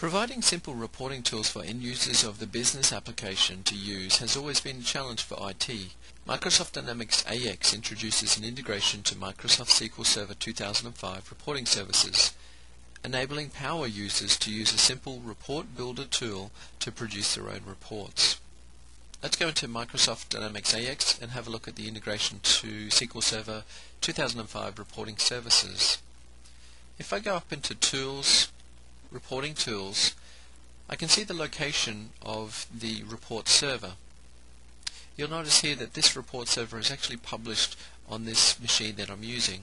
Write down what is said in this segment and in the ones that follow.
Providing simple reporting tools for end users of the business application to use has always been a challenge for IT. Microsoft Dynamics AX introduces an integration to Microsoft SQL Server 2005 reporting services, enabling power users to use a simple report builder tool to produce their own reports. Let's go into Microsoft Dynamics AX and have a look at the integration to SQL Server 2005 reporting services. If I go up into Tools, Reporting Tools, I can see the location of the report server. You'll notice here that this report server is actually published on this machine that I'm using.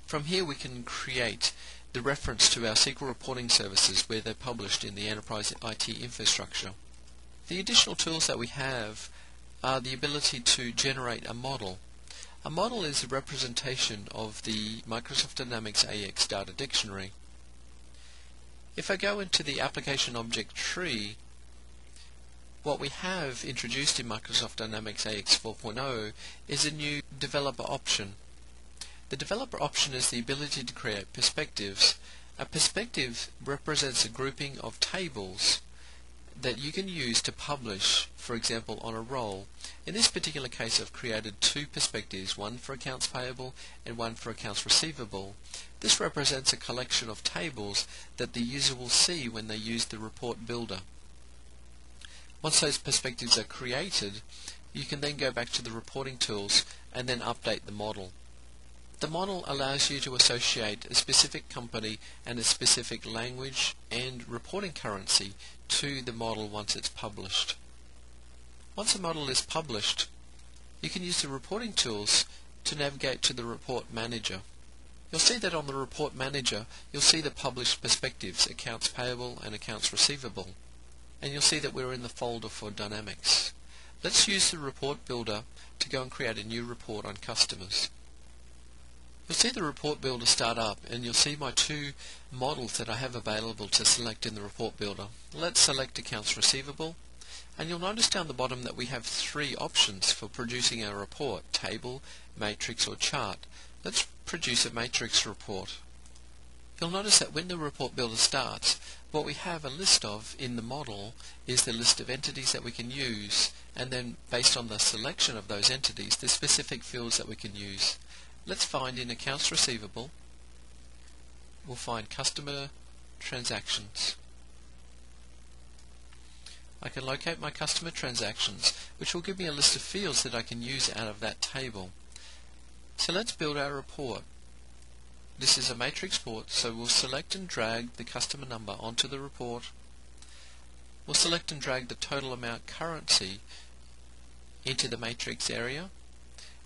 From here we can create the reference to our SQL reporting services where they're published in the enterprise IT infrastructure. The additional tools that we have are the ability to generate a model. A model is a representation of the Microsoft Dynamics AX data dictionary. If I go into the application object tree, what we have introduced in Microsoft Dynamics AX 4.0 is a new developer option. The developer option is the ability to create perspectives. A perspective represents a grouping of tables that you can use to publish, for example, on a role. In this particular case, I've created two perspectives, one for accounts payable and one for accounts receivable. This represents a collection of tables that the user will see when they use the report builder. Once those perspectives are created, you can then go back to the reporting tools and then update the model. The model allows you to associate a specific company and a specific language and reporting currency to the model once it's published. Once a model is published, you can use the reporting tools to navigate to the report manager. You'll see that on the report manager you'll see the published perspectives, accounts payable and accounts receivable, and you'll see that we're in the folder for Dynamics. Let's use the report builder to go and create a new report on customers. You'll see the report builder start up and you'll see my two models that I have available to select in the report builder. Let's select accounts receivable, and you'll notice down the bottom that we have three options for producing our report: table, matrix or chart. Let's produce a matrix report. You'll notice that when the report builder starts, what we have a list of in the model is the list of entities that we can use, and then based on the selection of those entities, the specific fields that we can use. Let's find in accounts receivable, we'll find customer transactions. I can locate my customer transactions, which will give me a list of fields that I can use out of that table. So let's build our report. This is a matrix report, so we'll select and drag the customer number onto the report. We'll select and drag the total amount currency into the matrix area,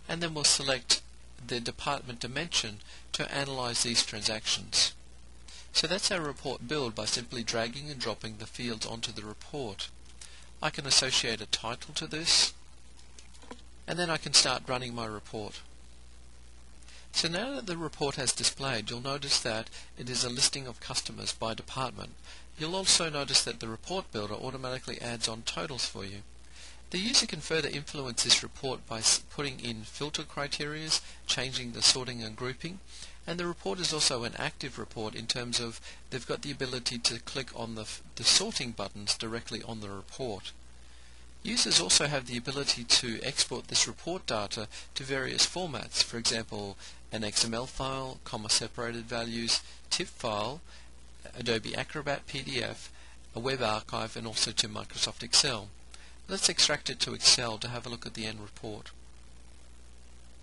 and then we'll select the department dimension to analyze these transactions. So that's our report build by simply dragging and dropping the fields onto the report. I can associate a title to this, and then I can start running my report. So now that the report has displayed, you'll notice that it is a listing of customers by department. You'll also notice that the report builder automatically adds on totals for you. The user can further influence this report by putting in filter criteria, changing the sorting and grouping, and the report is also an active report in terms of they've got the ability to click on the sorting buttons directly on the report. Users also have the ability to export this report data to various formats, for example an XML file, comma-separated values, TIFF file, Adobe Acrobat PDF, a web archive, and also to Microsoft Excel. Let's extract it to Excel to have a look at the end report.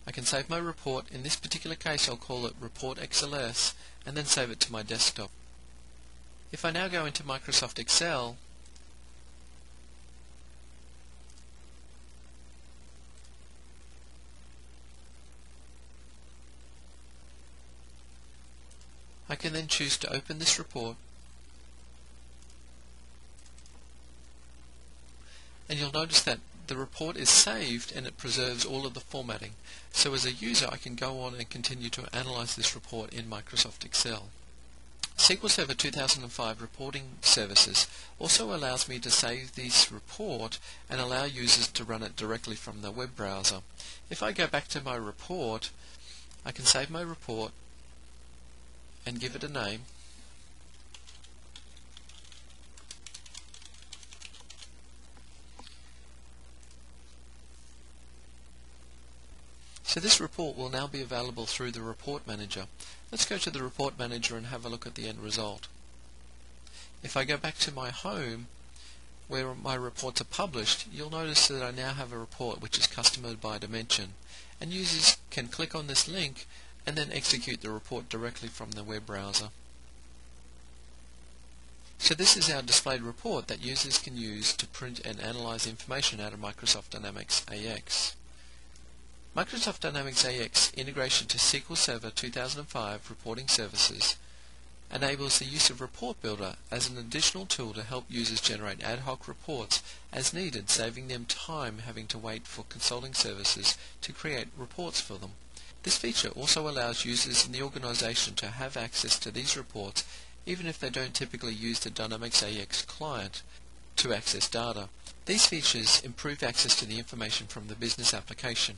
I can save my report. In this particular case I'll call it Report XLS and then save it to my desktop. If I now go into Microsoft Excel, I can then choose to open this report, and you'll notice that the report is saved and it preserves all of the formatting. So as a user I can go on and continue to analyze this report in Microsoft Excel. SQL Server 2005 reporting services also allows me to save this report and allow users to run it directly from the web browser. If I go back to my report, I can save my report and give it a name. So this report will now be available through the Report Manager. Let's go to the Report Manager and have a look at the end result. If I go back to my home, where my reports are published, you'll notice that I now have a report which is customized by dimension, and users can click on this link and then execute the report directly from the web browser. So this is our displayed report that users can use to print and analyze information out of Microsoft Dynamics AX. Microsoft Dynamics AX integration to SQL Server 2005 reporting services enables the use of Report Builder as an additional tool to help users generate ad hoc reports as needed, saving them time having to wait for consulting services to create reports for them. This feature also allows users in the organization to have access to these reports even if they don't typically use the Dynamics AX client to access data. These features improve access to the information from the business application.